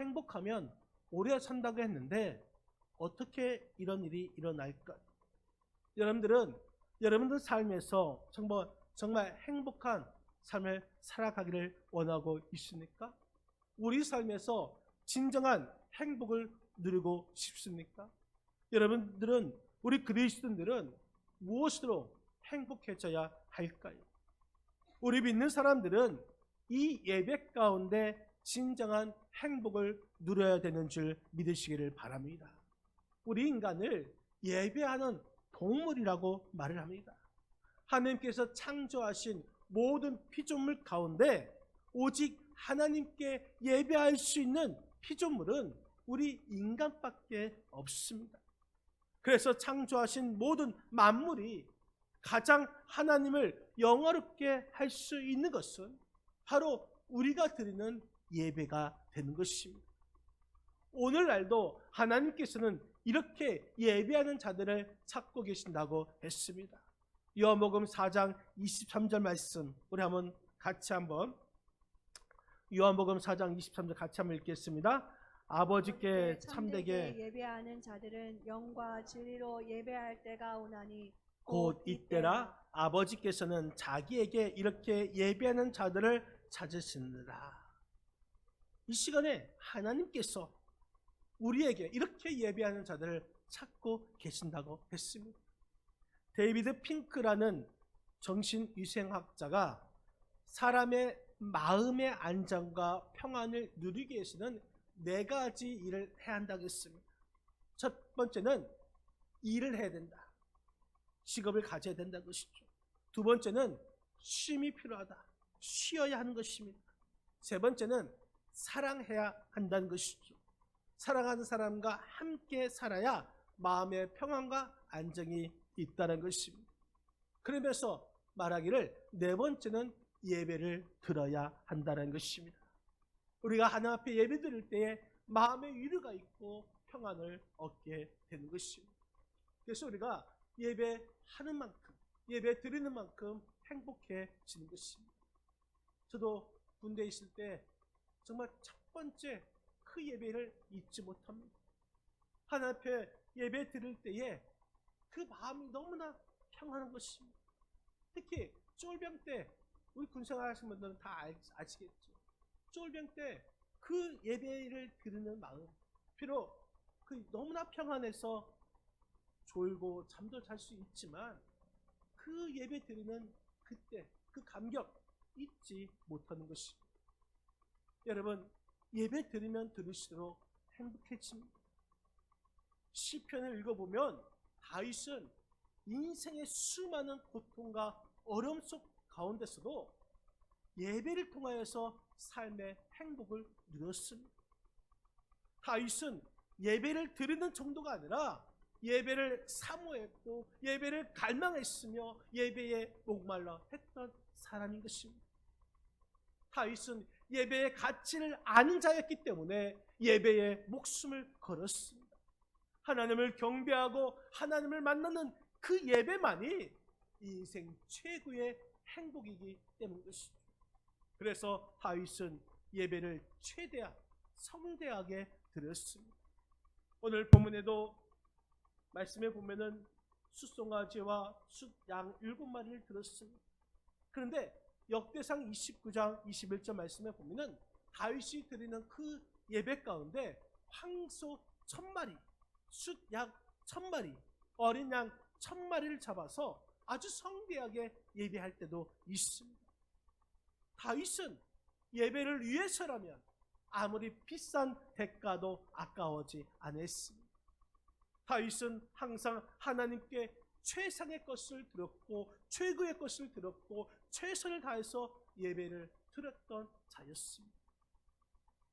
행복하면 오래 산다고 했는데 어떻게 이런 일이 일어날까? 여러분들 삶에서 정말 행복한 삶을 살아가기를 원하고 있습니까? 우리 삶에서 진정한 행복을 누리고 싶습니까? 우리 그리스도인들은 무엇으로 행복해져야 할까요? 우리 믿는 사람들은 이 예배 가운데 진정한 행복을 누려야 되는 줄 믿으시기를 바랍니다. 우리 인간을 예배하는 동물이라고 말을 합니다. 하나님께서 창조하신 모든 피조물 가운데 오직 하나님께 예배할 수 있는 피조물은 우리 인간밖에 없습니다. 그래서 창조하신 모든 만물이 가장 하나님을 영화롭게 할 수 있는 것은 바로 우리가 드리는 예배가 되는 것입니다. 오늘날도 하나님께서는 이렇게 예배하는 자들을 찾고 계신다고 했습니다. 요한복음 4장 23절 말씀 우리 같이 한번 요한복음 4장 23절 같이 한번 읽겠습니다. 아버지께 참되게 예배하는 자들은 영과 진리로 예배할 때가 오나니 곧 이때라. 아버지께서는 자기에게 이렇게 예배하는 자들을 찾으시느라. 이 시간에 하나님께서 우리에게 이렇게 예배하는 자들을 찾고 계신다고 했습니다. 데이비드 핑크라는 정신위생학자가 사람의 마음의 안정과 평안을 누리기 위해서는 4가지 일을 해야 한다고 했습니다. 첫 번째는 일을 해야 된다. 직업을 가져야 된다는 것이죠. 두 번째는 쉼이 필요하다. 쉬어야 하는 것입니다. 세 번째는 사랑해야 한다는 것이죠. 사랑하는 사람과 함께 살아야 마음의 평안과 안정이 있다는 것입니다. 그러면서 말하기를 4번째는 예배를 드려야 한다는 것입니다. 우리가 하나님 앞에 예배 드릴 때에 마음의 위로가 있고 평안을 얻게 되는 것입니다. 그래서 우리가 예배하는 만큼, 예배 드리는 만큼 행복해지는 것입니다. 저도 군대에 있을 때 정말 첫 번째 그 예배를 잊지 못합니다. 하나님 앞에 예배 드릴 때에 그 마음이 너무나 평안한 것입니다. 특히 쫄병 때, 우리 군생활 하시는 분들은 다 아시겠죠. 쫄병 때 그 예배를 드리는 마음, 비록 너무나 평안해서 졸고 잠도 잘 수 있지만 그 예배 드리는 그때 그 감격 잊지 못하는 것입니다. 여러분, 예배 드리면 들을수록 행복해집니다. 시편을 읽어보면 다윗은 인생의 수많은 고통과 어려움 속 가운데서도 예배를 통하여서 삶의 행복을 누렸습니다. 다윗은 예배를 드리는 정도가 아니라 예배를 사모했고 예배를 갈망했으며 예배에 목말라 했던 사람인 것입니다. 다윗은 예배의 가치를 아는 자였기 때문에 예배에 목숨을 걸었습니다. 하나님을 경배하고 하나님을 만나는 그 예배만이 인생 최고의 행복이기 때문인 것이죠. 그래서 다윗은 예배를 최대한 성대하게 드렸습니다. 오늘 본문에도 말씀에 보면은 숫송아지와 숫양 7마리를 들었습니다. 그런데 역대상 29장 21절 말씀에 보면은 다윗이 드리는 그 예배 가운데 황소 1000마리, 숫양 1000마리, 어린 양 1000마리를 잡아서 아주 성대하게 예배할 때도 있습니다. 다윗은 예배를 위해서라면 아무리 비싼 대가도 아까워지 않았습니다. 다윗은 항상 하나님께 최상의 것을 드렸고 최고의 것을 드렸고 최선을 다해서 예배를 드렸던 자였습니다.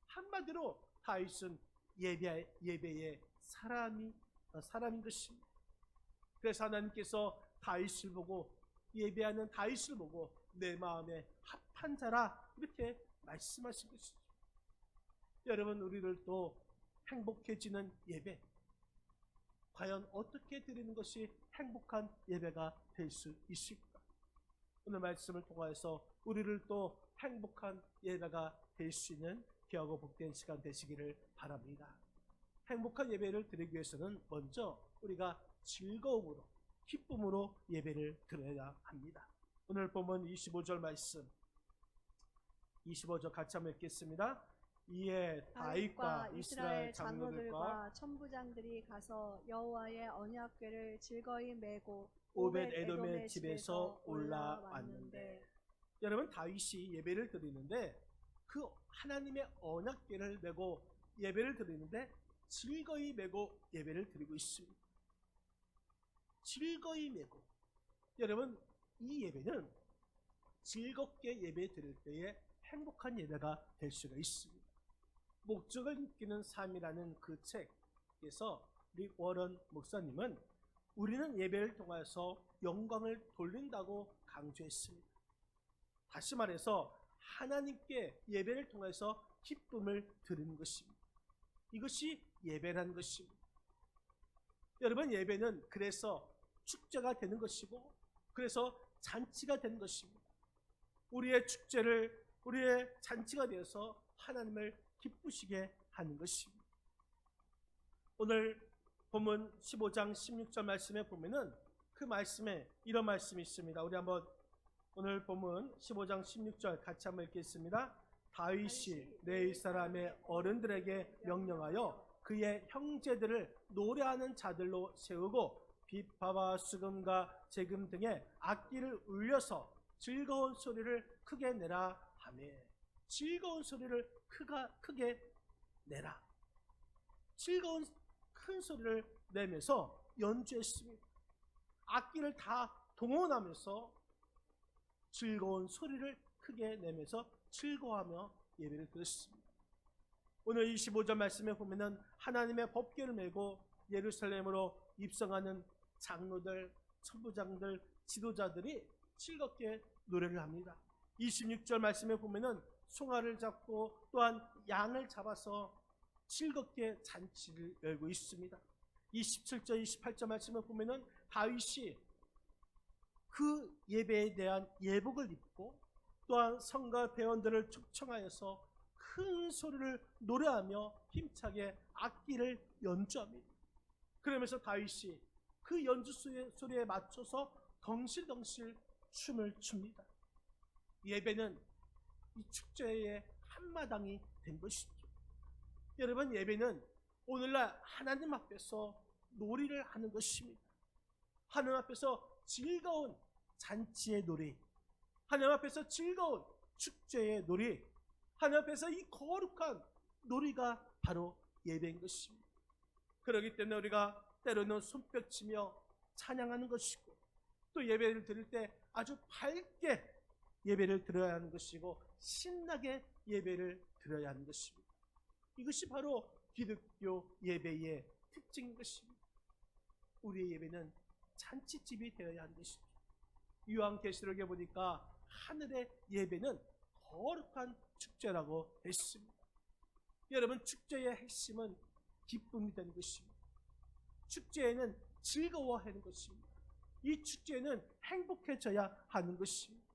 한마디로 다윗은 예배의 사람인 것입니다. 그래서 하나님께서 다윗을 보고 예배하는 다윗을 보고 내 마음에 합한 자라 이렇게 말씀하신 것이죠. 여러분, 우리를 또 행복해지는 예배, 과연 어떻게 드리는 것이 행복한 예배가 될 수 있을까? 오늘 말씀을 통해서 우리를 또 행복한 예배가 될 수 있는 귀하고 복된 시간 되시기를 바랍니다. 행복한 예배를 드리기 위해서는 먼저 우리가 즐거움으로, 기쁨으로 예배를 드려야 합니다. 오늘 본문 25절 말씀, 25절 같이 한번 읽겠습니다. 이에 다윗과 이스라엘 장로들과 천부장들이 가서 여호와의 언약궤를 즐거이 메고 오벳 에돔의 집에서 올라왔는데, 여러분, 다윗이 예배를 드리는데 그 하나님의 언약궤를 메고 예배를 드리는데 즐거이 메고 예배를 드리고 있습니다. 즐거이 메고. 여러분, 이 예배는 즐겁게 예배 드릴 때에 행복한 예배가 될 수가 있습니다. 목적을 느끼는 삶이라는 그 책에서 릭 워런 목사님은 우리는 예배를 통해서 영광을 돌린다고 강조했습니다. 다시 말해서 하나님께 예배를 통해서 기쁨을 드리는 것입니다. 이것이 예배라는 것입니다. 여러분, 예배는 그래서 축제가 되는 것이고, 그래서 잔치가 되는 것입니다. 우리의 축제를, 우리의 잔치가 되어서 하나님을 기쁘시게 하는 것입니다. 오늘 본문 15장 16절 말씀에 보면은 그 말씀에 이런 말씀이 있습니다. 우리 한번 오늘 본문 15장 16절 같이 한번 읽겠습니다. 다윗이 내 사람의 어른들에게 명령하여 그의 형제들을 노래하는 자들로 세우고 비파와 수금과 재금 등의 악기를 울려서 즐거운 소리를 크게 내라 하며, 즐거운 소리를 크게 내라. 즐거운 큰 소리를 내면서 연주했습니다. 악기를 다 동원하면서 즐거운 소리를 크게 내면서 즐거워하며 예배를 드렸습니다. 오늘 25절 말씀에 보면은 하나님의 법궤를 메고 예루살렘으로 입성하는 장로들, 천부장들, 지도자들이 즐겁게 노래를 합니다. 26절 말씀에 보면은 송아를 잡고 또한 양을 잡아서 즐겁게 잔치를 열고 있습니다. 27절, 28절 말씀에 보면은 다윗이 그 예배에 대한 예복을 입고 또한 성가 대원들을 초청하여서 큰 소리를 노래하며 힘차게 악기를 연주합니다. 그러면서 다윗이 그 연주 소리에 맞춰서 덩실덩실 춤을 춥니다. 예배는 이 축제의 한마당이 된 것이죠. 여러분, 예배는 오늘날 하나님 앞에서 놀이를 하는 것입니다. 하나님 앞에서 즐거운 잔치의 놀이, 하나님 앞에서 즐거운 축제의 놀이, 하나님 앞에서 이 거룩한 놀이가 바로 예배인 것입니다. 그렇기 때문에 우리가 때로는 손뼉치며 찬양하는 것이고, 또 예배를 드릴 때 아주 밝게 예배를 드려야 하는 것이고, 신나게 예배를 드려야 하는 것입니다. 이것이 바로 기독교 예배의 특징인 것입니다. 우리의 예배는 잔치집이 되어야 하는 것이죠. 요한계시록에 보니까 하늘의 예배는 거룩한 축제라고 했습니다. 여러분, 축제의 핵심은 기쁨이 되는 것입니다. 축제에는 즐거워하는 것입니다. 이 축제는 행복해져야 하는 것입니다.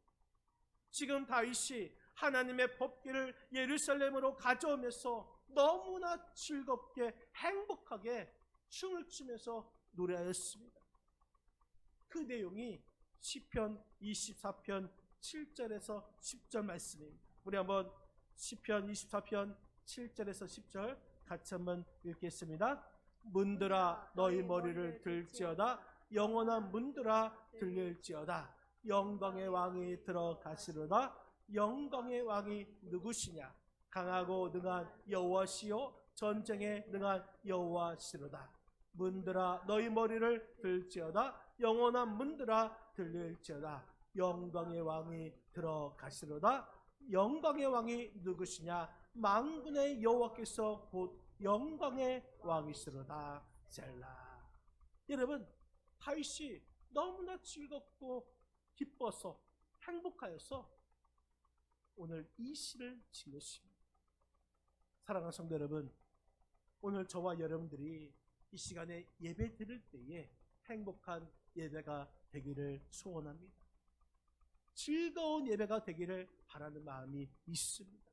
지금 다윗이 하나님의 법궤를 예루살렘으로 가져오면서 너무나 즐겁게 행복하게 춤을 추면서 노래하였습니다. 그 내용이 시편 24편 7절에서 10절 말씀입니다. 우리 한번 시편 24편 7절에서 10절 같이 한번 읽겠습니다. 문들아 너희 머리를 들지어다, 영원한 문들아 들릴지어다. 영광의 왕이 들어가시로다. 영광의 왕이 누구시냐? 강하고 능한 여호와시요 전쟁에 능한 여호와시로다. 문들아 너희 머리를 들지어다, 영원한 문들아 들릴지어다. 영광의 왕이 들어가시로다. 영광의 왕이 누구시냐? 만군의 여호와께서 곧 영광의 왕이시로다. 셀라. 여러분, 다윗이 너무나 즐겁고 기뻐서 행복하여서 오늘 이 시를 지은 것입니다. 사랑하는 성도 여러분, 오늘 저와 여러분들이 이 시간에 예배 드릴 때에 행복한 예배가 되기를 소원합니다. 즐거운 예배가 되기를 바라는 마음이 있습니다.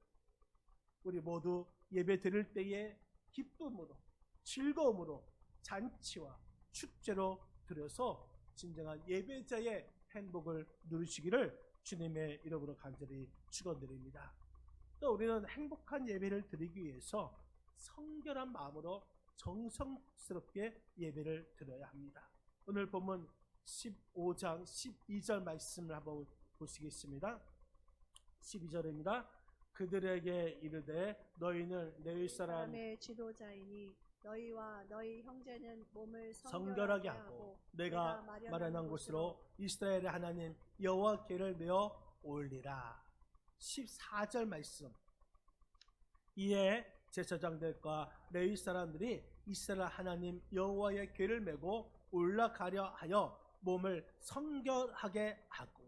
우리 모두 예배 드릴 때에 기쁨으로, 즐거움으로, 잔치와 축제로 드려서 진정한 예배자의 행복을 누리시기를 주님의 이름으로 간절히 축원드립니다. 또 우리는 행복한 예배를 드리기 위해서 성결한 마음으로 정성스럽게 예배를 드려야 합니다. 오늘 본문 15장 12절 말씀을 한번 보시겠습니다. 12절입니다. 그들에게 이르되 너희는 너희 사람의 지도자이니 너희와 너희 형제는 몸을 성결하게 하고 내가 마련한 곳으로 이스라엘의 하나님 여호와께를 메어 올리라. 14절 말씀. 이에 제사장들과 레위 사람들이 이스라엘 하나님 여호와의 궤를 메고 올라가려 하여 몸을 성결하게 하고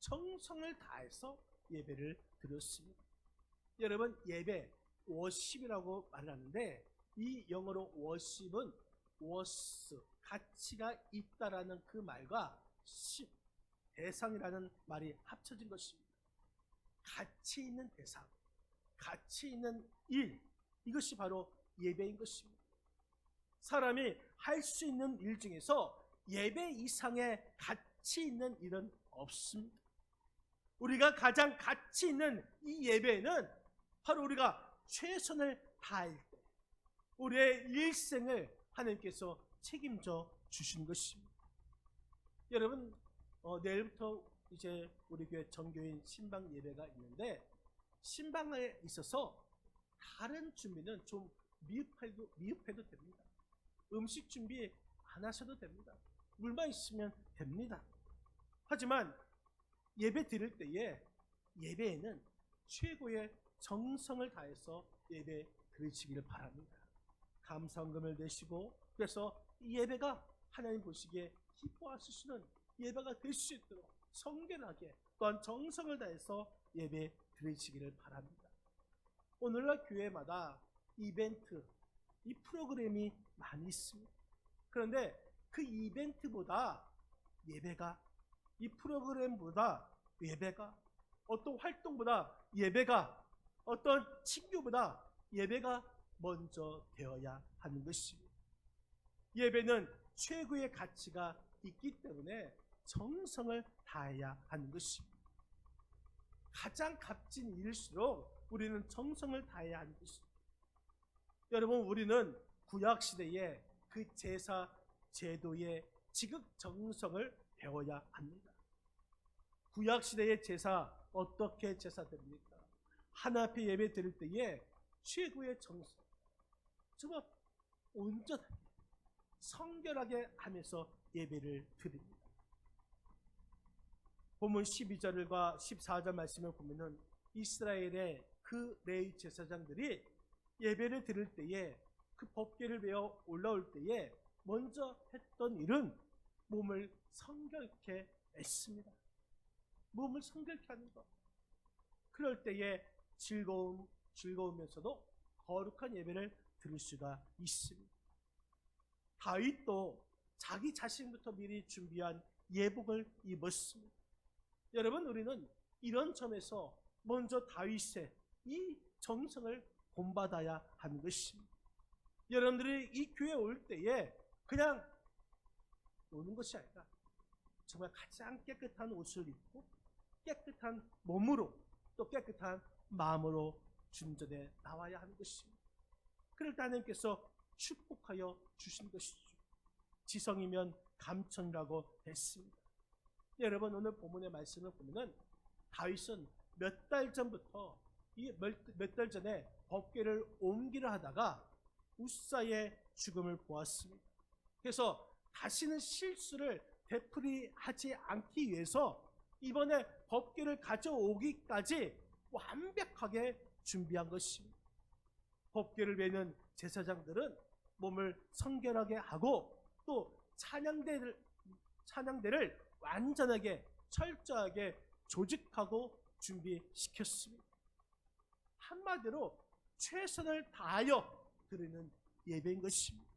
정성을 다해서 예배를 드렸습니다. 여러분, 예배 워십이라고 말하는데 이 영어로 워십은 워스, 가치가 있다라는 그 말과 십, 대상이라는 말이 합쳐진 것입니다. 가치 있는 대상, 가치 있는 일, 이것이 바로 예배인 것입니다. 사람이 할 수 있는 일 중에서 예배 이상의 가치 있는 일은 없습니다. 우리가 가장 가치 있는 이 예배는 바로 우리가 최선을 다할 때 우리의 일생을 하나님께서 책임져 주신 것입니다. 여러분, 내일부터 이제 우리 교회 정교인 신방 예배가 있는데 신방에 있어서 다른 준비는 좀 미흡해도 됩니다. 음식 준비 안 하셔도 됩니다. 물만 있으면 됩니다. 하지만 예배 드릴 때에 예배에는 최고의 정성을 다해서 예배 드리시기를 바랍니다. 감사원금을 내시고 그래서 이 예배가 하나님 보시기에 기뻐하시는 예배가 될 수 있도록 성결하게 또한 정성을 다해서 예배 드리시기를 바랍니다. 오늘날 교회마다 이벤트, 이 프로그램이 많이 있습니다. 그런데 그 이벤트보다 예배가, 이 프로그램보다 예배가, 어떤 활동보다 예배가, 어떤 친교보다 예배가 먼저 되어야 하는 것입니다. 예배는 최고의 가치가 있기 때문에 정성을 다해야 하는 것입니다. 가장 값진 일일수록 우리는 정성을 다해야 하는 것입니다. 여러분, 우리는 구약시대의 그 제사 제도의 지극정성을 배워야 합니다. 구약시대의 제사, 어떻게 제사 드립니까? 하나 앞에 예배 드릴 때에 최고의 정성, 정말 온전하게 성결하게 하면서 예배를 드립니다. 본문 12절과 14절 말씀을 보면은 이스라엘의 그 레위 제사장들이 예배를 드릴 때에 그 법궤를 메어 올라올 때에 먼저 했던 일은 몸을 성결케 했습니다. 몸을 성결케 하는 것. 그럴 때에 즐거우면서도 거룩한 예배를 드릴 수가 있습니다. 다윗도 자기 자신부터 미리 준비한 예복을 입었습니다. 여러분, 우리는 이런 점에서 먼저 다윗의 이 정성을 본받아야 하는 것입니다. 여러분들이 이 교회에 올 때에 그냥 오는 것이 아니라 정말 가장 깨끗한 옷을 입고 깨끗한 몸으로 또 깨끗한 마음으로 중전에 나와야 하는 것입니다. 그럴 때 하나님께서 축복하여 주신 것이죠. 지성이면 감천이라고 했습니다. 여러분, 오늘 본문의 말씀을 보면은 다윗은 몇 달 전부터 몇 달 전에 법궤를 옮기려 하다가 우사의 죽음을 보았습니다. 그래서 다시는 실수를 되풀이하지 않기 위해서 이번에 법궤를 가져오기까지 완벽하게 준비한 것입니다. 법궤를 메는 제사장들은 몸을 성결하게 하고 또 찬양대를 완전하게 철저하게 조직하고 준비시켰습니다. 한마디로 최선을 다하여 드리는 예배인 것입니다.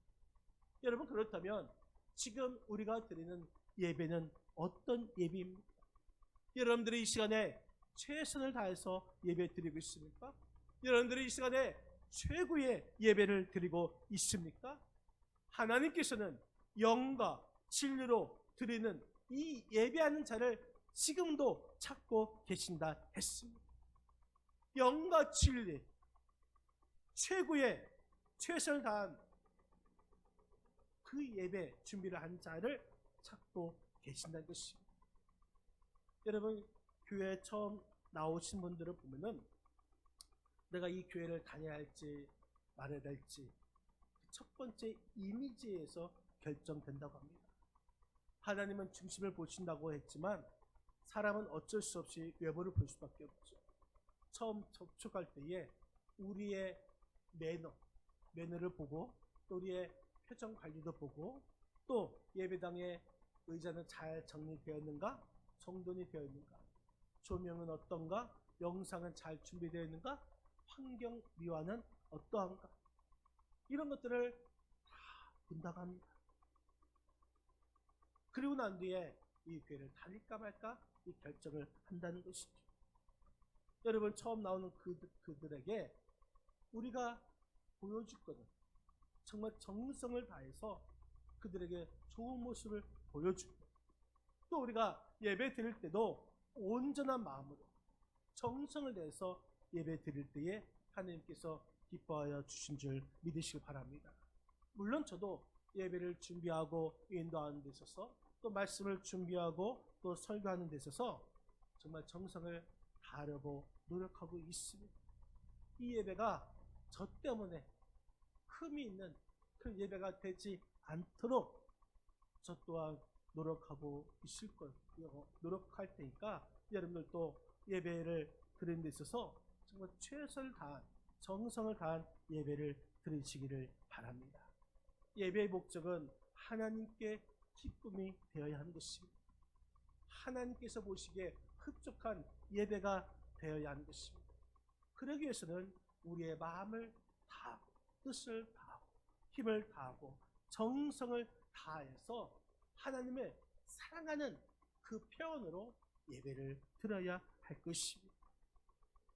여러분, 그렇다면 지금 우리가 드리는 예배는 어떤 예배입니까? 여러분들이 이 시간에 최선을 다해서 예배 드리고 있습니까? 여러분들이 이 시간에 최고의 예배를 드리고 있습니까? 하나님께서는 영과 진리로 드리는 이 예배하는 자를 지금도 찾고 계신다 했습니다. 영과 진리, 최고의 최선을 다한 그 예배 준비를 한 자를 찾고 계신다는 것입니다. 여러분, 교회에 처음 나오신 분들을 보면은 내가 이 교회를 다녀야 할지 말아야 할지 첫 번째 이미지에서 결정된다고 합니다. 하나님은 중심을 보신다고 했지만 사람은 어쩔 수 없이 외모를 볼 수밖에 없죠. 처음 접촉할 때에 우리의 매너를 보고 또 우리의 표정 관리도 보고 또 예배당의 의자는 잘 정리되었는가, 정돈이 되어 있는가, 조명은 어떤가, 영상은 잘 준비되어 있는가, 환경 미화는 어떠한가, 이런 것들을 다 본다고 합니다. 그리고 난 뒤에 이 교회를 다닐까 말까 이 결정을 한다는 것이죠. 여러분, 처음 나오는 그들에게 우리가 보여줄 것은 정말 정성을 다해서 그들에게 좋은 모습을 보여주고, 또 우리가 예배 드릴 때도 온전한 마음으로 정성을 내서 예배 드릴 때에 하나님께서 기뻐하여 주신 줄 믿으시기 바랍니다. 물론 저도 예배를 준비하고 인도하는 데 있어서 또 말씀을 준비하고 또 설교하는 데 있어서 정말 정성을 다하려고 노력하고 있습니다. 이 예배가 저 때문에 흠이 있는 그 예배가 되지 않도록 저 또한 노력하고 있을 거예요. 노력할 테니까 여러분들도 예배를 드리는 데 있어서 정말 최선을 다한 정성을 다한 예배를 드리시기를 바랍니다. 예배의 목적은 하나님께 기쁨이 되어야 하는 것입니다. 하나님께서 보시기에 흡족한 예배가 되어야 하는 것입니다. 그러기 위해서는 우리의 마음을 다하고 뜻을 다하고 힘을 다하고 정성을 다해서 하나님을 사랑하는 그 표현으로 예배를 드려야 할 것입니다.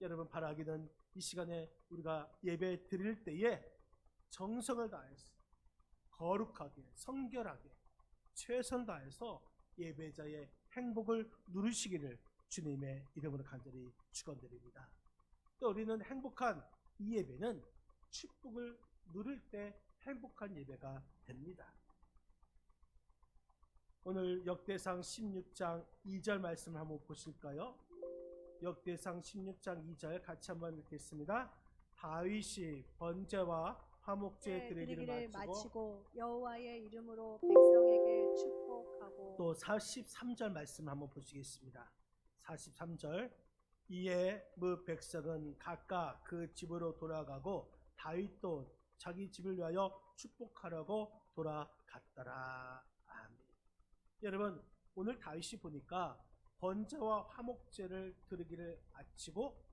여러분, 바라기는 이 시간에 우리가 예배 드릴 때에 정성을 다해서 거룩하게 성결하게 최선 다해서 예배자의 행복을 누리시기를 주님의 이름으로 간절히 축원드립니다. 또 우리는 행복한 이 예배는 축복을 누릴 때 행복한 예배가 됩니다. 오늘 역대상 16장 2절 말씀을 한번 보실까요? 역대상 16장 2절 같이 한번 읽겠습니다. 다윗이 번제와 화목제 드리기를 마치고 여호와의 이름으로 백성에게 축복하고, 또 43절 말씀 한번 보시겠습니다. 43절, 이에 그 백성은 각각 그 집으로 돌아가고 다윗도 자기 집을 위하여 축복하려고 돌아갔더라. 아멘. 여러분, 오늘 다윗이 보니까 번제와 화목제를 드리기를 마치고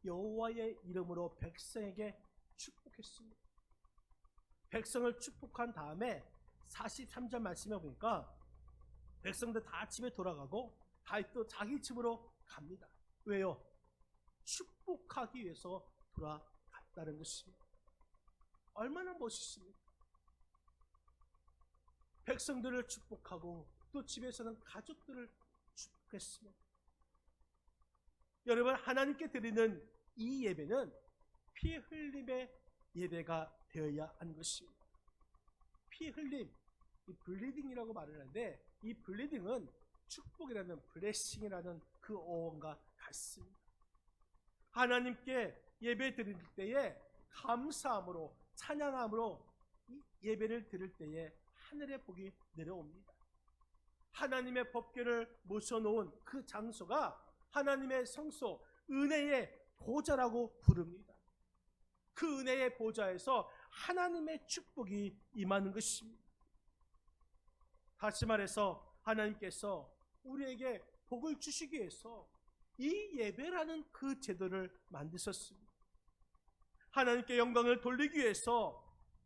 여호와의 이름으로 백성에게 축복했습니다. 백성을 축복한 다음에 43절 말씀에 보니까 백성들 다 집에 돌아가고 다윗도 자기 집으로 갑니다. 왜요? 축복하기 위해서 돌아갔다는 것입니다. 얼마나 멋있습니까? 백성들을 축복하고 또 집에서는 가족들을 축복했습니다. 여러분, 하나님께 드리는 이 예배는 피 흘림의 예배가 되어야 하는 것입니다. 피 흘림, 이 블리딩이라고 말을 하는데 이 블리딩은 축복이라는 블레싱이라는 그 어원과 같습니다. 하나님께 예배 드릴 때에 감사함으로 찬양함으로 이 예배를 드릴 때에 하늘의 복이 내려옵니다. 하나님의 법궤를 모셔놓은 그 장소가 하나님의 성소 은혜의 보좌라고 부릅니다. 그 은혜의 보좌에서 하나님의 축복이 임하는 것입니다. 다시 말해서 하나님께서 우리에게 복을 주시기 위해서 이 예배라는 그 제도를 만드셨습니다. 하나님께 영광을 돌리기 위해서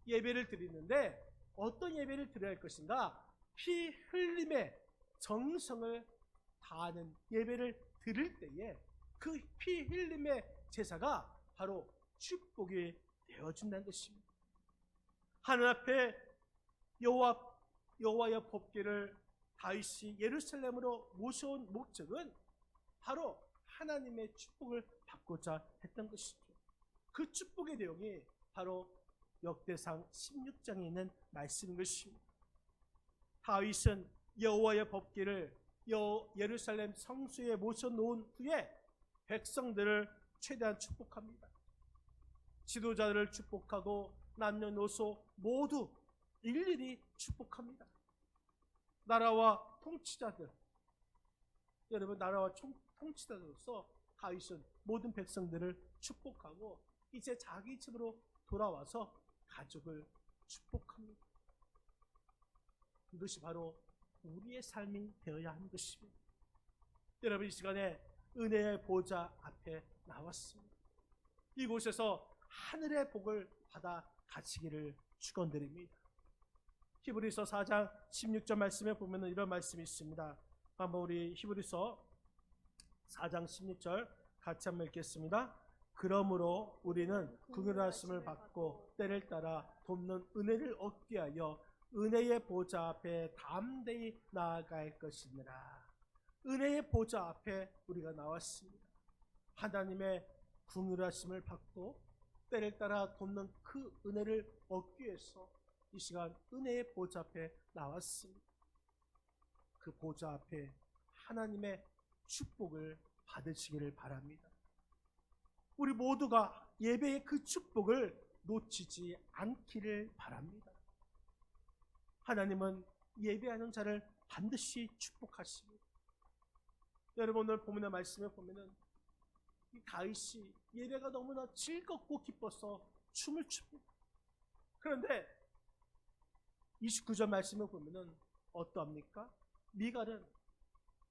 예배를 드리는데 어떤 예배를 드려야 할 것인가? 피 흘림의 정성을 다하는 예배를 드릴 때에 그 피 흘림의 제사가 바로 축복이 되어준다는 것입니다. 하늘 앞에 여호와의 법궤를 다윗이 예루살렘으로 모셔온 목적은 바로 하나님의 축복을 받고자 했던 것이죠. 그 축복의 내용이 바로 역대상 16장에 있는 말씀인 것입니다. 다윗은 여호와의 법궤를 예루살렘 성소에 모셔놓은 후에 백성들을 최대한 축복합니다. 지도자들을 축복하고 남녀노소 모두 일일이 축복합니다. 나라와 통치자들, 여러분, 나라와 통치자들로서 다윗은 모든 백성들을 축복하고 이제 자기 집으로 돌아와서 가족을 축복합니다. 이것이 바로 우리의 삶이 되어야 하는 것입니다. 여러분, 이 시간에 은혜의 보좌 앞에 나왔습니다. 이곳에서 하늘의 복을 받아 가시기를 축원드립니다. 히브리서 4장 16절 말씀에 보면 이런 말씀이 있습니다. 한번 우리 히브리서 4장 16절 같이 한번 읽겠습니다. 그러므로 우리는 긍휼하심을 받고 때를 따라 돕는 은혜를 얻게 하여 은혜의 보좌 앞에 담대히 나아갈 것이니라. 은혜의 보좌 앞에 우리가 나왔습니다. 하나님의 긍휼하심을 받고 때를 따라 돕는 그 은혜를 얻기 위해서 이 시간 은혜의 보좌 앞에 나왔습니다. 그 보좌 앞에 하나님의 축복을 받으시기를 바랍니다. 우리 모두가 예배의 그 축복을 놓치지 않기를 바랍니다. 하나님은 예배하는 자를 반드시 축복하십니다. 여러분, 오늘 본문의 말씀에 보면은 이 다윗이 예배가 너무나 즐겁고 기뻐서 춤을 춥니다. 그런데 29절 말씀을 보면은 어떠합니까? 미갈은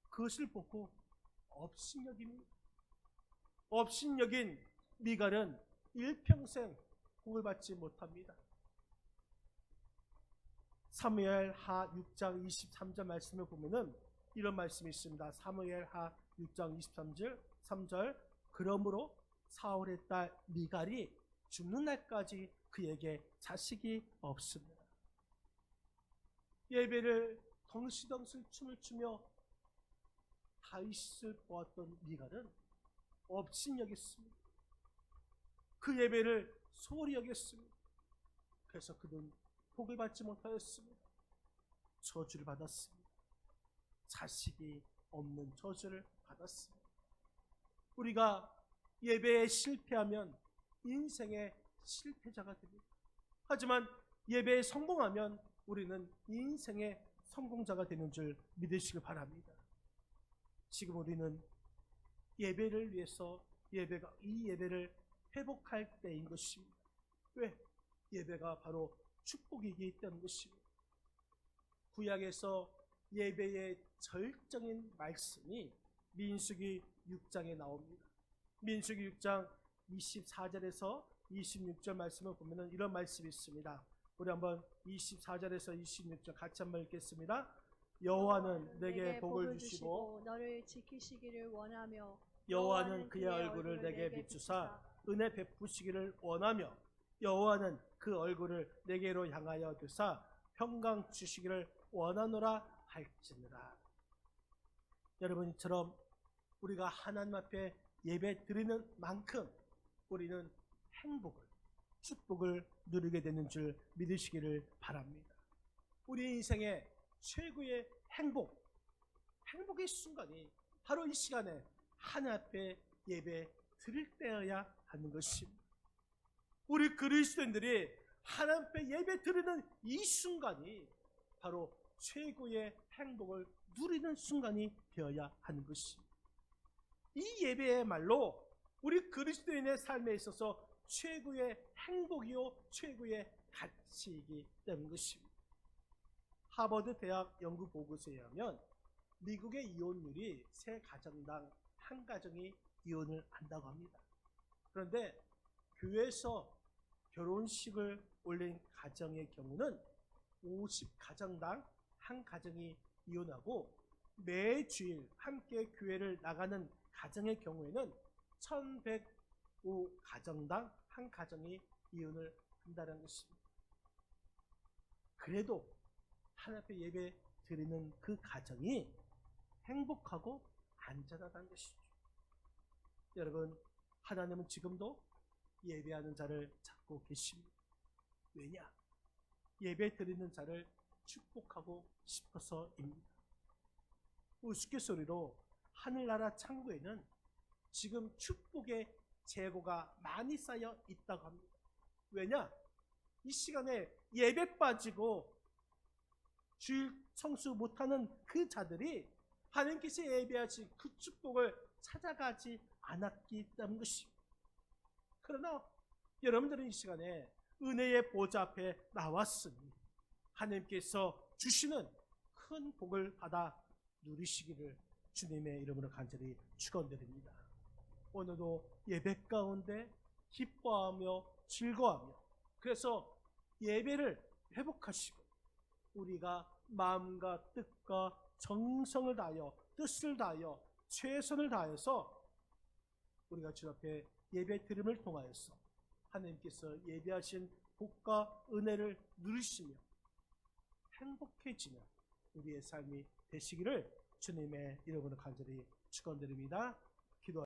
그것을 보고 업신여깁니다. 업신여긴 미갈은 일평생 복을 받지 못합니다. 사무엘하 6장 23절 말씀을 보면은 이런 말씀이 있습니다. 사무엘하 6장 23절 그러므로 사울의 딸 미갈이 죽는 날까지 그에게 자식이 없습니다. 예배를 덩실덩실 춤을 추며 다윗을 보았던 미갈은 업신여겼습니다. 그 예배를 소홀히 여겼습니다. 그래서 그는 복을 받지 못하였습니다. 저주를 받았습니다. 자식이 없는 저주를 받았습니다. 우리가 예배에 실패하면 인생의 실패자가 됩니다. 하지만 예배에 성공하면 우리는 인생의 성공자가 되는 줄 믿으시길 바랍니다. 지금 우리는 예배를 위해서 이 예배를 회복할 때인 것입니다. 왜? 예배가 바로 축복이기 때문인 것입니다. 구약에서 예배의 절정인 말씀이 민수기 6장에 나옵니다. 민수기 6장 24절에서 26절 말씀을 보면 이런 말씀이 있습니다. 우리 한번 24절에서 26절 같이 한번 읽겠습니다. 여호와는 내게 복을 주시고 너를 지키시기를 원하며 여호와는 그의 얼굴을 내게 비추사 은혜 베푸시기를 원하며 여호와는 그 얼굴을 내게로 향하여 두사 평강 주시기를 원하노라 할지니라. 여러분, 이처럼 우리가 하나님 앞에 예배 드리는 만큼 우리는 행복을, 축복을 누리게 되는 줄 믿으시기를 바랍니다. 우리 인생의 최고의 행복의 순간이 바로 이 시간에 하나님 앞에 예배 드릴 때여야 하는 것입니다. 우리 그리스도인들이 하나님 앞에 예배 드리는 이 순간이 바로 최고의 행복을 누리는 순간이 되어야 하는 것입니다. 이 예배야말로 우리 그리스도인의 삶에 있어서 최고의 행복이요 최고의 가치이기 때문인 것입니다. 하버드 대학 연구 보고서에 의하면 미국의 이혼율이 3가정당 1가정이 이혼을 한다고 합니다. 그런데 교회에서 결혼식을 올린 가정의 경우는 50가정당 1가정이 이혼하고 매주일 함께 교회를 나가는 가정의 경우에는 1105 가정당 한 가정이 이혼을 한다는 것입니다. 그래도 하나님 앞에 예배 드리는 그 가정이 행복하고 안전하다는 것이죠. 여러분, 하나님은 지금도 예배하는 자를 찾고 계십니다. 왜냐? 예배 드리는 자를 축복하고 싶어서입니다. 우스갯소리로 하늘나라 창고에는 지금 축복의 재고가 많이 쌓여 있다고 합니다. 왜냐? 이 시간에 예배 빠지고 주일 성수 못하는 그 자들이 하나님께서 예배하신 그 축복을 찾아가지 않았기 때문인 것입니다. 그러나 여러분들은 이 시간에 은혜의 보좌 앞에 나왔으니 하나님께서 주시는 큰 복을 받아 누리시기를 주님의 이름으로 간절히 축원드립니다. 오늘도 예배 가운데 기뻐하며 즐거워하며, 그래서 예배를 회복하시고 우리가 마음과 뜻과 정성을 다하여 뜻을 다하여 최선을 다해서 우리가 주 앞에 예배 드림을 통하여서 하나님께서 예배하신 복과 은혜를 누리시며 행복해지는 우리의 삶이 되시기를 주님의 이름으로 간절히 축원드립니다.